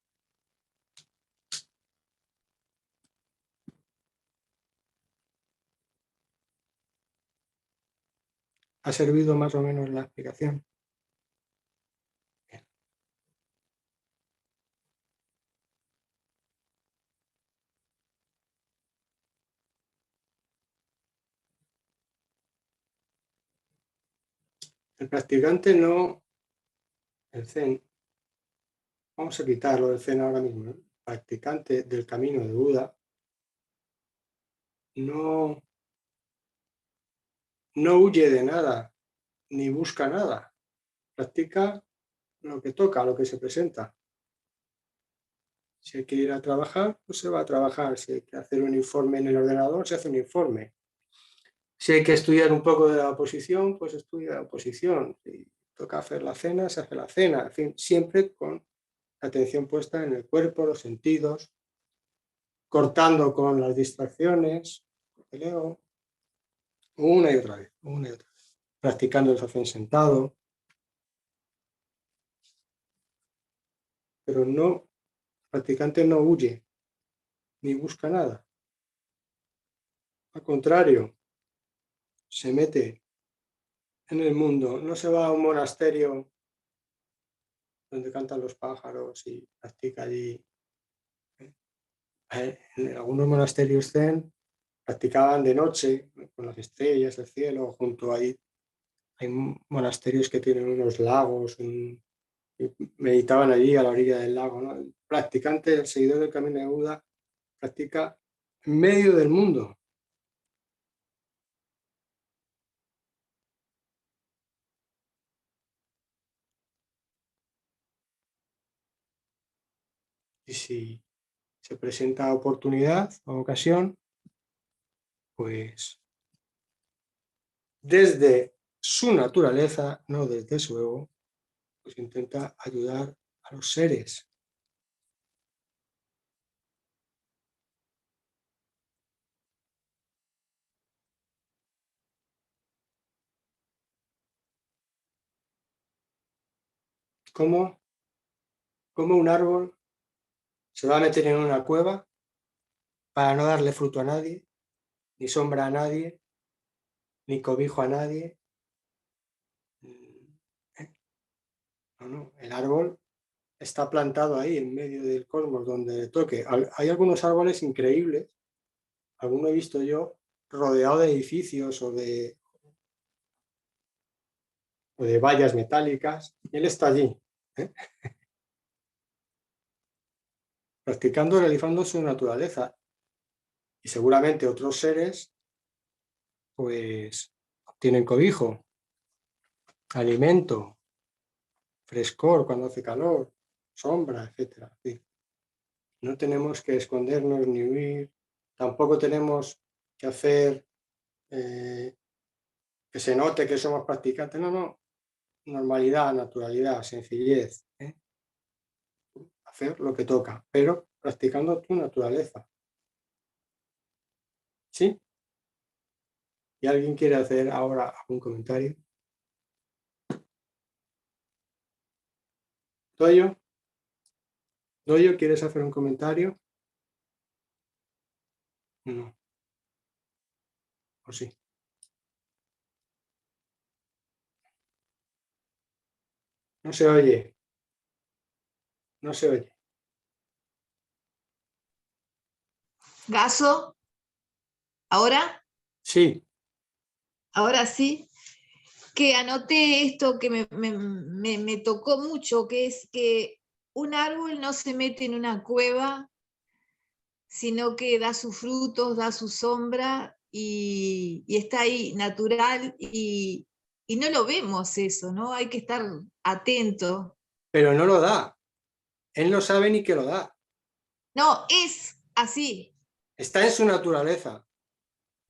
¿Ha servido más o menos la explicación? El practicante no, el Zen, vamos a quitarlo del Zen ahora mismo, ¿no? El practicante del camino de Buda no, no huye de nada, ni busca nada. Practica lo que toca, lo que se presenta. Si hay que ir a trabajar, pues se va a trabajar. Si hay que hacer un informe en el ordenador, se hace un informe. Si hay que estudiar un poco de la oposición, pues estudia la oposición. Si toca hacer la cena, se hace la cena. En fin, siempre con la atención puesta en el cuerpo, los sentidos, cortando con las distracciones, el ego, una y otra vez, una y otra vez. Practicando el zazen sentado, pero no, el practicante no huye ni busca nada. Al contrario, se mete en el mundo, no se va a un monasterio donde cantan los pájaros y practica allí. En algunos monasterios zen practicaban de noche con las estrellas, el cielo, junto ahí. Hay monasterios que tienen unos lagos, y meditaban allí a la orilla del lago, ¿no? El practicante, el seguidor del camino de Buda, practica en medio del mundo. Y si se presenta oportunidad o ocasión, pues desde su naturaleza, no desde su ego, pues intenta ayudar a los seres. ¿Cómo un árbol se va a meter en una cueva para no darle fruto a nadie, ni sombra a nadie, ni cobijo a nadie? No, no, el árbol está plantado ahí en medio del cosmos donde le toque. Hay algunos árboles increíbles, alguno he visto yo, rodeado de edificios o de vallas metálicas, y él está allí, ¿eh? Practicando, realizando su naturaleza. Y seguramente otros seres, pues, obtienen cobijo, alimento, frescor cuando hace calor, sombra, etcétera. Sí. No tenemos que escondernos ni huir, tampoco tenemos que hacer que se note que somos practicantes. No, no, normalidad, naturalidad, sencillez, ¿eh? Hacer lo que toca, pero practicando tu naturaleza. ¿Sí? ¿Y alguien quiere hacer ahora algún comentario? ¿Doyo? ¿Doyo, quieres hacer un comentario? No. ¿O sí? No se oye. No se oye. Gaso, ahora, Sí. ahora sí, que anoté esto que me tocó mucho, que es que un árbol no se mete en una cueva, sino que da sus frutos, da su sombra y está ahí natural y no lo vemos eso, ¿no? Hay que estar atento. Pero no lo da. Él no sabe ni que lo da. No, es así, Está en su naturaleza.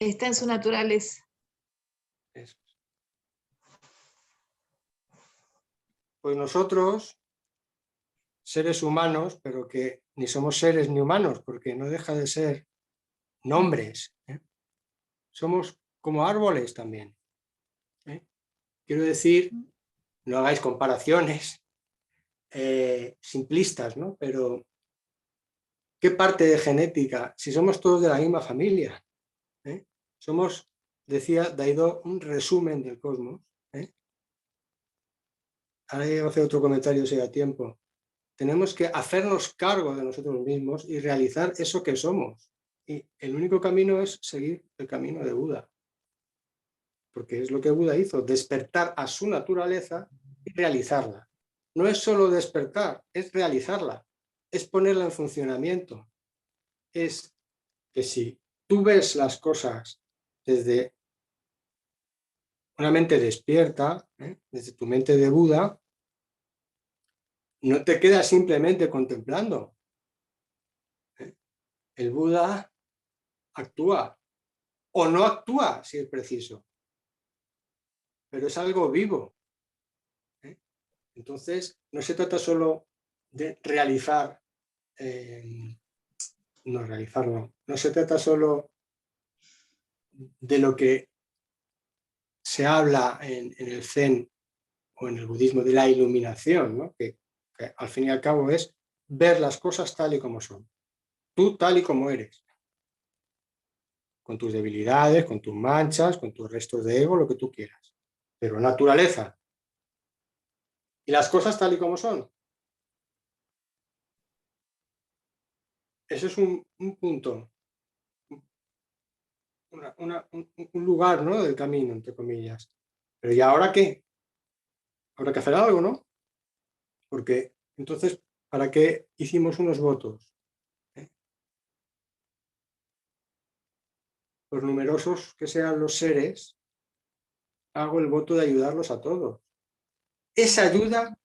está en su naturaleza. Eso. Pues nosotros, seres humanos, pero que ni somos seres ni humanos, porque no deja de ser nombres, ¿eh? Somos como árboles también, ¿eh? Quiero decir, no hagáis comparaciones simplistas, ¿no? Pero ¿qué parte de genética? Si somos todos de la misma familia, ¿eh? Somos, decía Daido, un resumen del cosmos, ¿eh? Ahora voy a hacer otro comentario si da tiempo. Tenemos que hacernos cargo de nosotros mismos y realizar eso que somos. Y el único camino es seguir el camino de Buda, porque es lo que Buda hizo, despertar a su naturaleza y realizarla. No es solo despertar, es realizarla, es ponerla en funcionamiento. Es que si tú ves las cosas desde una mente despierta, desde tu mente de Buda, no te quedas simplemente contemplando. El Buda actúa o no actúa si es preciso, pero es algo vivo. Entonces, no se trata solo de realizar, no se trata solo de lo que se habla en el Zen o en el budismo de la iluminación, ¿no? Que al fin y al cabo es ver las cosas tal y como son, tú tal y como eres, con tus debilidades, con tus manchas, con tus restos de ego, lo que tú quieras, pero naturaleza y las cosas tal y como son. Ese es un punto, un lugar, ¿no?, del camino, entre comillas. Pero ¿y ahora qué? Habrá que hacer algo, ¿no? Porque entonces, ¿para qué hicimos unos votos? ¿Eh? Por numerosos que sean los seres, hago el voto de ayudarlos a todos. Esa ayuda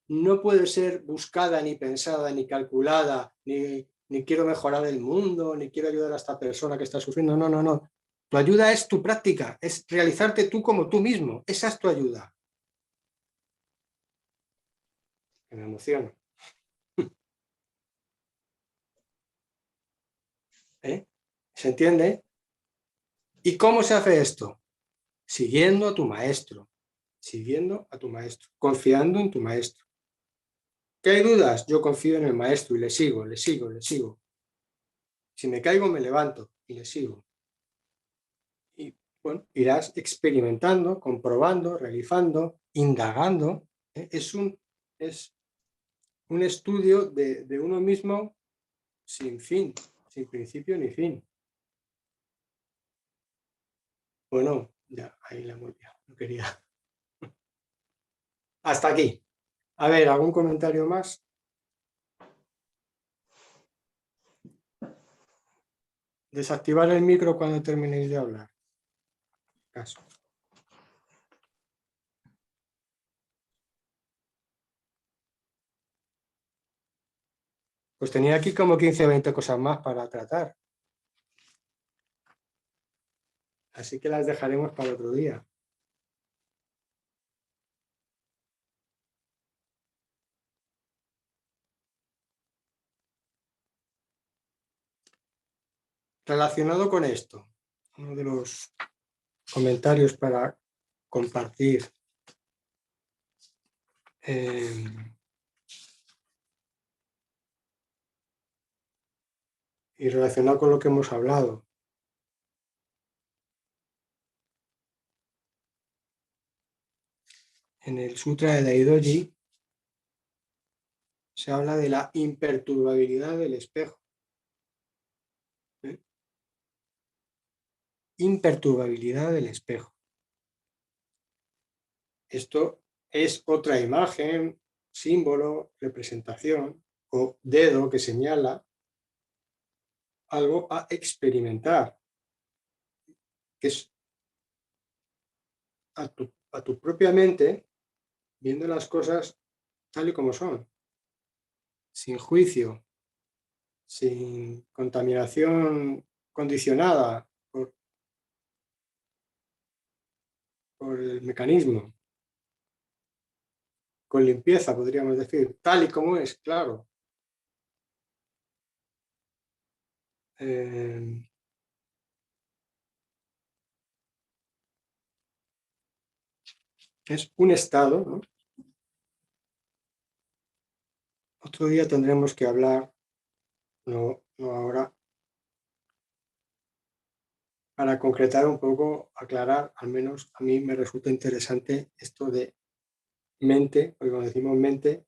no puede ser buscada, ni pensada, ni calculada, ni quiero mejorar el mundo, ni quiero ayudar a esta persona que está sufriendo. No, no, no. Tu ayuda es tu práctica, es realizarte tú como tú mismo. Esa es tu ayuda. Me emociono. ¿Eh? ¿Se entiende? ¿Y cómo se hace esto? Siguiendo a tu maestro. Siguiendo a tu maestro. Confiando en tu maestro. ¿Qué hay dudas? Yo confío en el maestro y le sigo, le sigo, le sigo. Si me caigo, me levanto y le sigo. Y bueno, irás experimentando, comprobando, realizando, indagando. ¿Eh? Es un estudio de uno mismo sin fin, sin principio ni fin. Bueno, ya, ahí la hemos liado, no quería. Hasta aquí. A ver, ¿algún comentario más? Desactivar el micro cuando terminéis de hablar. Caso. Pues tenía aquí como 15 o 20 cosas más para tratar. Así que las dejaremos para otro día. Relacionado con esto, uno de los comentarios para compartir y relacionado con lo que hemos hablado. En el Sutra de Daidoji se habla de la imperturbabilidad del espejo. ¿Eh? Imperturbabilidad del espejo. Esto es otra imagen, símbolo, representación o dedo que señala algo a experimentar, que es a tu propia mente viendo las cosas tal y como son, sin juicio, sin contaminación condicionada por el mecanismo, con limpieza, podríamos decir, tal y como es, claro. Eh, es un estado, ¿no? Otro día tendremos que hablar, no ahora, para concretar un poco, aclarar, al menos a mí me resulta interesante esto de mente, porque cuando decimos mente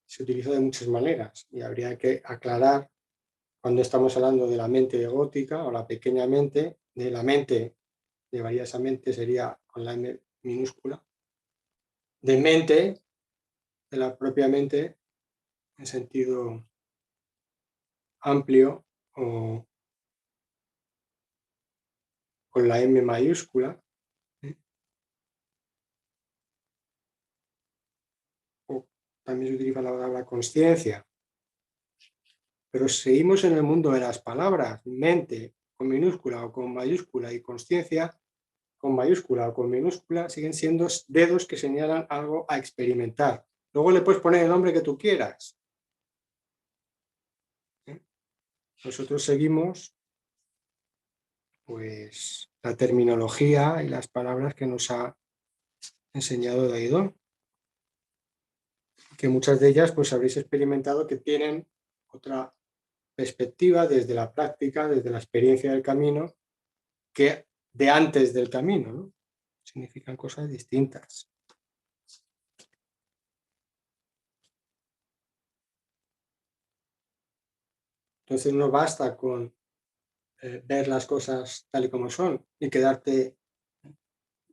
se utiliza de muchas maneras y habría que aclarar cuando estamos hablando de la mente egótica o la pequeña mente, de la mente, llevaría esa mente, sería con la M minúscula, de mente, de la propia mente en sentido amplio o con la M mayúscula, ¿eh? O también se utiliza la palabra conciencia. Pero seguimos en el mundo de las palabras, mente con minúscula o con mayúscula y conciencia con mayúscula o con minúscula siguen siendo dedos que señalan algo a experimentar. Luego le puedes poner el nombre que tú quieras. ¿Eh? Nosotros seguimos pues la terminología y las palabras que nos ha enseñado Daidon, que muchas de ellas pues habréis experimentado que tienen otra perspectiva desde la práctica, desde la experiencia del camino, que de antes del camino, ¿no? Significan cosas distintas. Entonces no basta con ver las cosas tal y como son y quedarte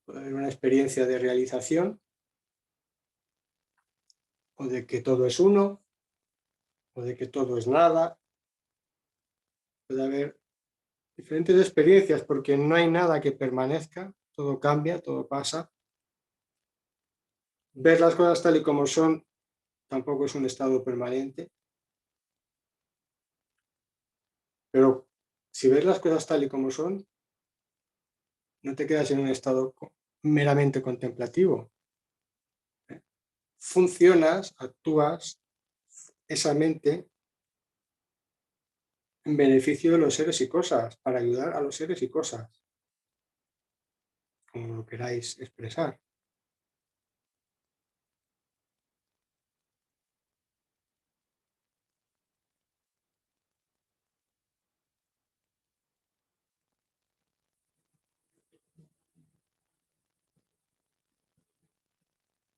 en una experiencia de realización o de que todo es uno o de que todo es nada. Puede haber diferentes experiencias porque no hay nada que permanezca, todo cambia, todo pasa. Ver las cosas tal y como son tampoco es un estado permanente, pero si ves las cosas tal y como son, no te quedas en un estado meramente contemplativo. Funcionas, actúas esa mente en beneficio de los seres y cosas, para ayudar a los seres y cosas, como lo queráis expresar.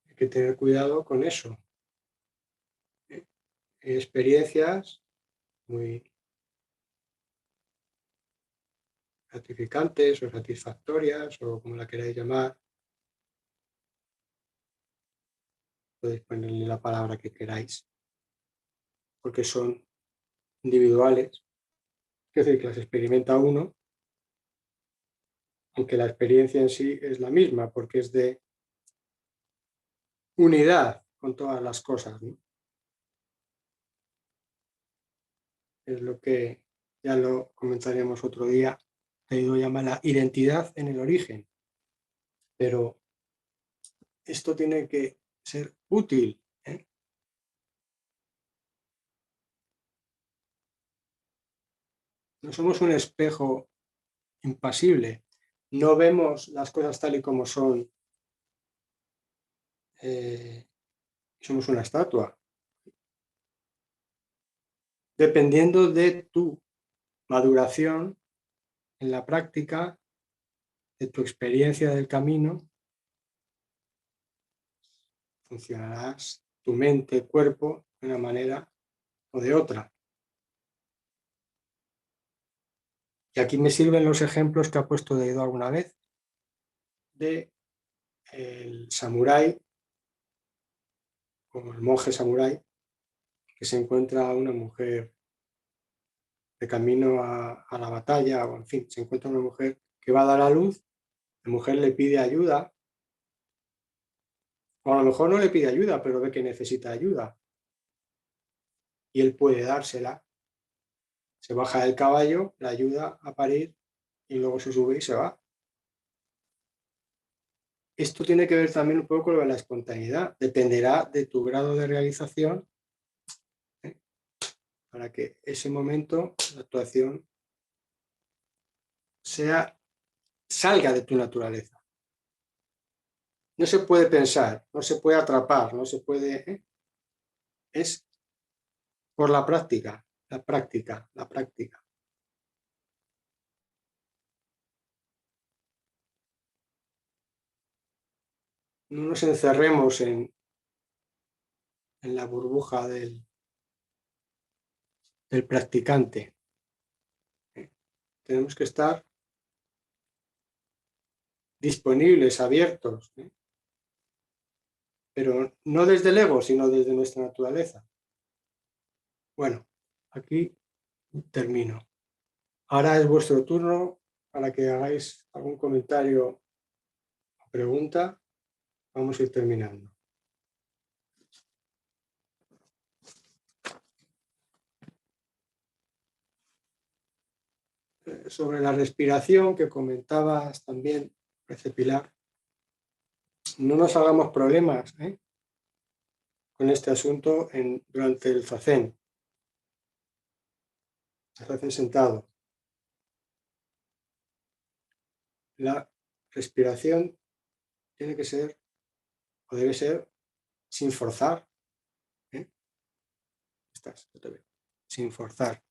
Hay que tener cuidado con eso. Hay experiencias muy gratificantes o satisfactorias, o como la queráis llamar, podéis ponerle la palabra que queráis, porque son individuales, es decir, que las experimenta uno, aunque la experiencia en sí es la misma, porque es de unidad con todas las cosas, ¿no? Es lo que ya lo comentaremos otro día, que yo llamo la identidad en el origen, pero esto tiene que ser útil, ¿eh? No somos un espejo impasible, no vemos las cosas tal y como son, somos una estatua. Dependiendo de tu maduración en la práctica, de tu experiencia del camino, funcionarás tu mente, cuerpo, de una manera o de otra. Y aquí me sirven los ejemplos que ha puesto Daido alguna vez de el samurái, como el monje samurái, que se encuentra a una mujer de camino a la batalla, o en fin, se encuentra una mujer que va a dar a luz, la mujer le pide ayuda, o a lo mejor no le pide ayuda, pero ve que necesita ayuda, y él puede dársela. Se baja del caballo, la ayuda a parir, y luego se sube y se va. Esto tiene que ver también un poco con la espontaneidad, dependerá de tu grado de realización, ¿eh? Para que ese momento, la actuación, salga de tu naturaleza. No se puede pensar, no se puede atrapar, no se puede... Es por la práctica, la práctica, la práctica. No nos encerremos en la burbuja del practicante. Tenemos que estar disponibles, abiertos, pero no desde el ego, sino desde nuestra naturaleza. Bueno, aquí termino. Ahora es vuestro turno para que hagáis algún comentario o pregunta. Vamos a ir terminando. Sobre la respiración que comentabas también, Pilar, no nos hagamos problemas con este asunto durante el zazen sentado. La respiración tiene que ser, o debe ser, sin forzar. Sin forzar.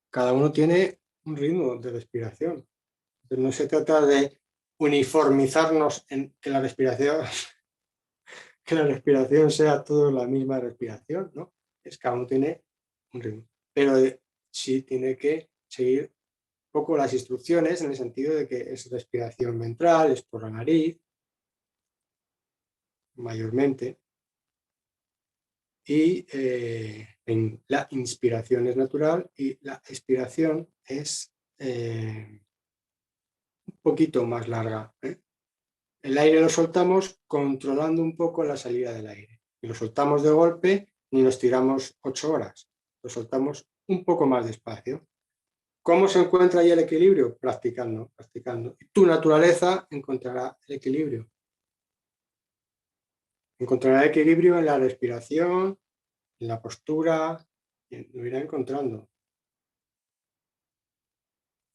Cada uno tiene un ritmo de respiración. Entonces, no se trata de uniformizarnos en que la respiración sea toda la misma respiración, ¿no? Cada uno tiene un ritmo. Pero sí tiene que seguir un poco las instrucciones, en el sentido de que es respiración ventral, es por la nariz, mayormente, y la inspiración es natural y la expiración es un poquito más larga. El aire lo soltamos controlando un poco la salida del aire. Y lo soltamos de golpe, ni nos tiramos 8 horas. Lo soltamos un poco más despacio. ¿Cómo se encuentra ahí el equilibrio? Practicando, practicando. Y tu naturaleza encontrará el equilibrio. Encontrará el equilibrio en la respiración, en la postura, y lo irá encontrando.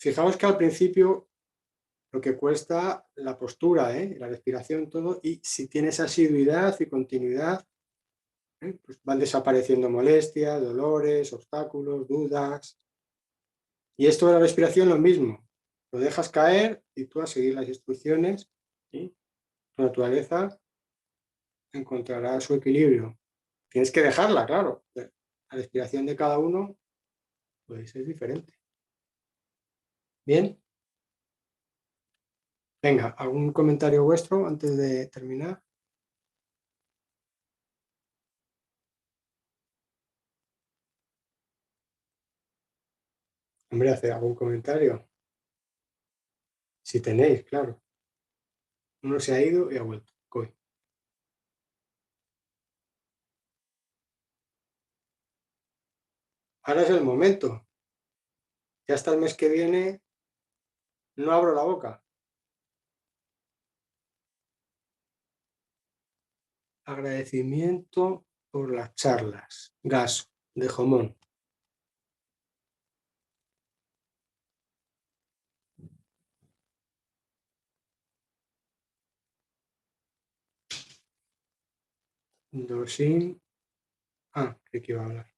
Fijaos que al principio lo que cuesta la postura, la respiración, todo, y si tienes asiduidad y continuidad, pues van desapareciendo molestias, dolores, obstáculos, dudas. Y esto de la respiración lo mismo, lo dejas caer y tú a seguir las instrucciones y tu naturaleza encontrará su equilibrio. Tienes que dejarla, claro. La respiración de cada uno pues, es diferente. Bien. Venga, ¿algún comentario vuestro antes de terminar? Hombre, ¿hacer algún comentario? Si tenéis, claro. Uno se ha ido y ha vuelto. Coy. Ahora es el momento. Ya hasta el mes que viene no abro la boca. Agradecimiento por las charlas. Gaso, de Jomón. Dosin. Ah, creí que iba a hablar.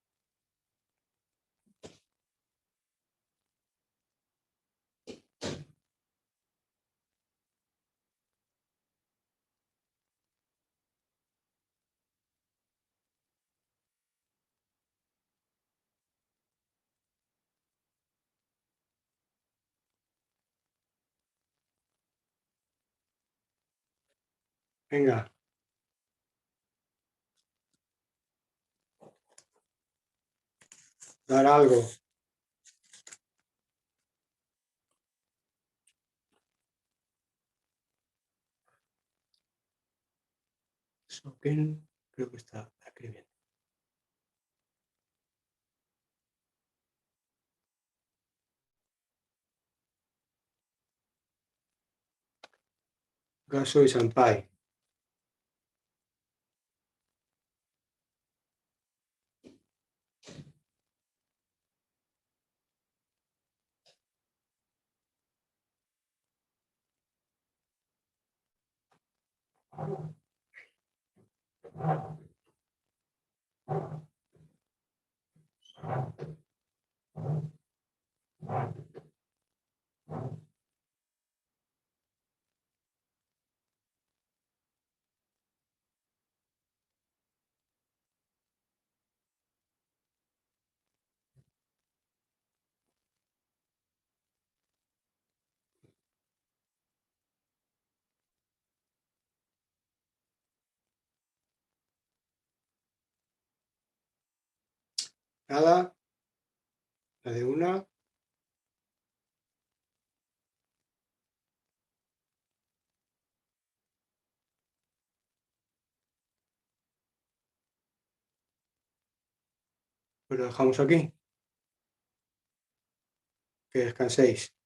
Venga, dar algo. Soken, creo que está escribiendo. Gaso y Sampai. Nada, la de una. Pues lo dejamos aquí. Que descanséis.